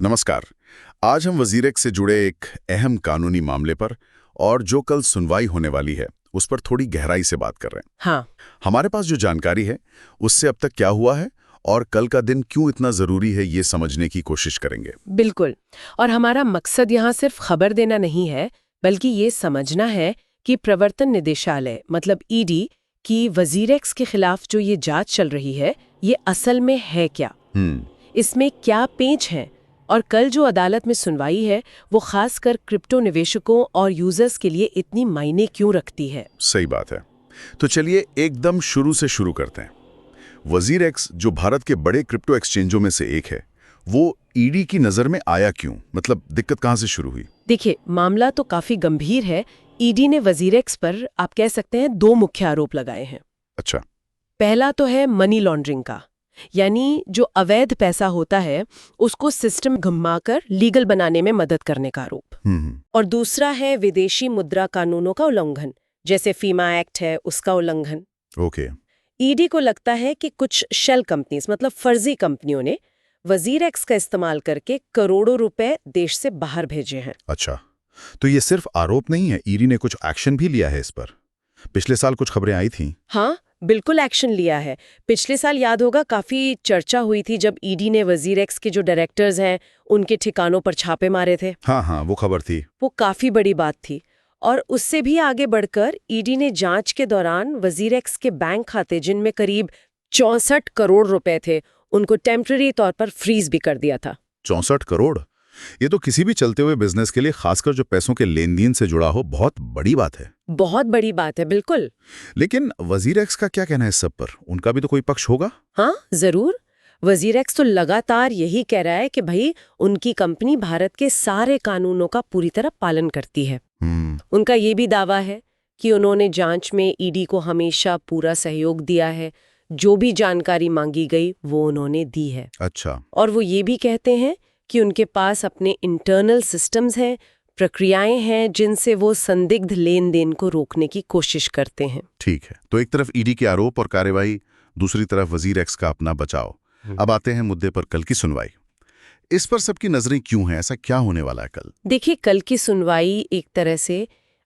नमस्कार। आज हम वज़ीर-ए से जुड़े एक अहम कानूनी मामले पर और जो कल सुनवाई होने वाली है उस पर थोड़ी गहराई से बात कर रहे हैं। हाँ, हमारे पास जो जानकारी है उससे अब तक क्या हुआ है और कल का दिन क्यों इतना जरूरी है ये समझने की कोशिश करेंगे। बिल्कुल। और हमारा मकसद यहाँ सिर्फ खबर देना नहीं है, बल्कि ये समझना है कि प्रवर्तन निदेशालय मतलब ईडी की वज़ीर-ए के खिलाफ जो ये जांच चल रही है, ये असल में है क्या, इसमें क्या पेंच हैं, और कल जो अदालत में सुनवाई है वो खासकर क्रिप्टो निवेशकों और यूजर्स के लिए इतनी मायने क्यों रखती है। सही बात है। तो चलिए एकदम शुरू से शुरू करते हैं। वज़ीर-ए जो भारत के बड़े क्रिप्टो एक्सचेंजों में से एक है, वो ईडी की नज़र में आया क्यों? मतलब दिक्कत कहाँ से शुरू हुई? देखिए, मामला तो काफी गंभीर है। ईडी ने वज़ीर-ए पर आप कह सकते हैं 2 मुख्य आरोप लगाए हैं। अच्छा। पहला तो है मनी लॉन्ड्रिंग का, यानी जो अवैध पैसा होता है उसको सिस्टम घुमाकर लीगल बनाने में मदद करने का आरोप। और दूसरा है विदेशी मुद्रा कानूनों का उल्लंघन, जैसे फीमा एक्ट है उसका उल्लंघन। ओके। ईडी को लगता है कि कुछ शेल कंपनीज मतलब फर्जी कंपनियों ने वज़ीर-ए का इस्तेमाल करके करोड़ों रुपए देश से बाहर भेजे हैं। अच्छा, तो ये सिर्फ आरोप नहीं है, ईडी ने कुछ एक्शन भी लिया है इस पर। पिछले साल कुछ खबरें आई थीं। हाँ, बिल्कुल एक्शन लिया है। पिछले साल याद होगा काफी चर्चा हुई थी जब ईडी ने वज़ीर-ए के जो डायरेक्टर्स हैं उनके ठिकानों पर छापे मारे थे। हाँ, वो खबर थी। वो काफी बड़ी बात थी। और उससे भी आगे बढ़कर ईडी ने जांच के दौरान वज़ीर-ए के बैंक खाते जिनमें करीब 64 करोड़ रुपए थे, उनको टेम्पररी तौर पर फ्रीज भी कर दिया था। 64 करोड़? ये तो किसी भी चलते हुए बिजनेस के लिए, खासकर जो पैसों के लेन देन से जुड़ा हो, बहुत बड़ी बात है। बहुत बड़ी बात है, बिल्कुल। लेकिन वज़ीर-ए का क्या कहना है इस सब पर? उनका भी तो कोई पक्ष होगा। हाँ, जरूर। वज़ीर-ए तो लगातार यही कह रहा है कि भाई उनकी कंपनी भारत के सारे कानूनों का पूरी तरह पालन करती है। उनका ये भी दावा है कि उन्होंने जांच में ईडी को हमेशा पूरा सहयोग दिया है, जो भी जानकारी मांगी गई वो उन्होंने दी है। अच्छा। और वो ये भी कहते हैं कि उनके पास अपने इंटरनल सिस्टम्स हैं, प्रक्रियाएं हैं जिनसे वो संदिग्ध लेन देन को रोकने की कोशिश करते हैं। ठीक है, तो एक तरफ ईडी के आरोप और कार्रवाई, दूसरी तरफ वज़ीर-ए का अपना बचाव। अब आते हैं मुद्दे पर कल की सुनवाई। इस पर सबकी नजरें क्यों हैं? ऐसा क्या होने वाला है कल? देखिए, कल की सुनवाई एक तरह से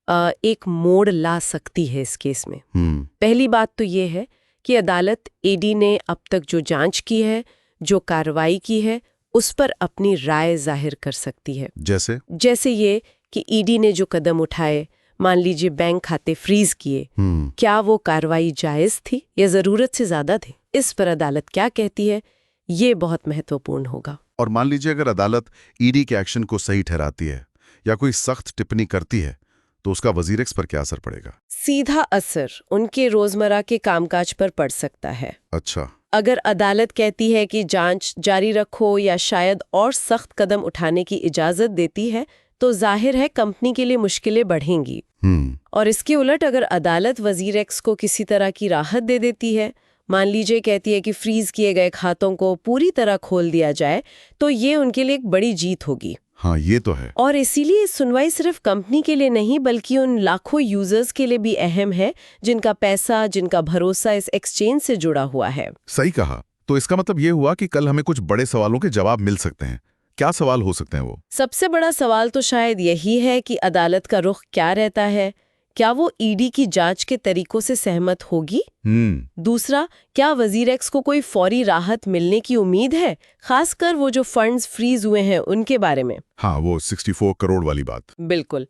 एक मोड़ ला सकती है इस केस में। पहली बात तो ये है कि अदालत ईडी ने अब तक जो जांच की है, जो कार्रवाई की है, उस पर अपनी राय जाहिर कर सकती है। जैसे ये कि ईडी ने जो कदम उठाए, मान लीजिए बैंक खाते फ्रीज किए, क्या वो कार्रवाई जायज थी या जरूरत से ज्यादा थी? इस पर अदालत क्या कहती है, ये बहुत महत्वपूर्ण होगा। और मान लीजिए अगर अदालत ईडी के एक्शन को सही ठहराती है या कोई सख्त टिप्पणी करती है, तो उसका वज़ीर-ए पर क्या असर पड़ेगा? सीधा असर उनके रोजमर्रा के कामकाज पर पड़ सकता है। अच्छा। अगर अदालत कहती है कि जांच जारी रखो या शायद और सख्त कदम उठाने की इजाजत देती है, तो जाहिर है कंपनी के लिए मुश्किलें बढ़ेंगी। और इसके उलट अगर अदालत वज़ीर-ए को किसी तरह की राहत दे देती है, मान लीजिए कहती है कि फ्रीज किए गए खातों को पूरी तरह खोल दिया जाए, तो ये उनके लिए एक बड़ी जीत होगी। हाँ, ये तो है। और इसीलिए सुनवाई सिर्फ कंपनी के लिए नहीं बल्कि उन लाखों यूजर्स के लिए भी अहम है जिनका पैसा, जिनका भरोसा इस एक्सचेंज से जुड़ा हुआ है। सही कहा। तो इसका मतलब ये हुआ कि कल हमें कुछ बड़े सवालों के जवाब मिल सकते हैं। क्या सवाल हो सकते हैं वो? सबसे बड़ा सवाल तो शायद यही है कि अदालत का रुख क्या रहता है। क्या वो ईडी की जांच के तरीकों से सहमत होगी? दूसरा, क्या वज़ीर-ए को कोई फौरी राहत मिलने की उम्मीद है, खासकर वो जो फंड्स फ्रीज हुए हैं उनके बारे में? हाँ, वो 64 करोड़ वाली बात। बिल्कुल।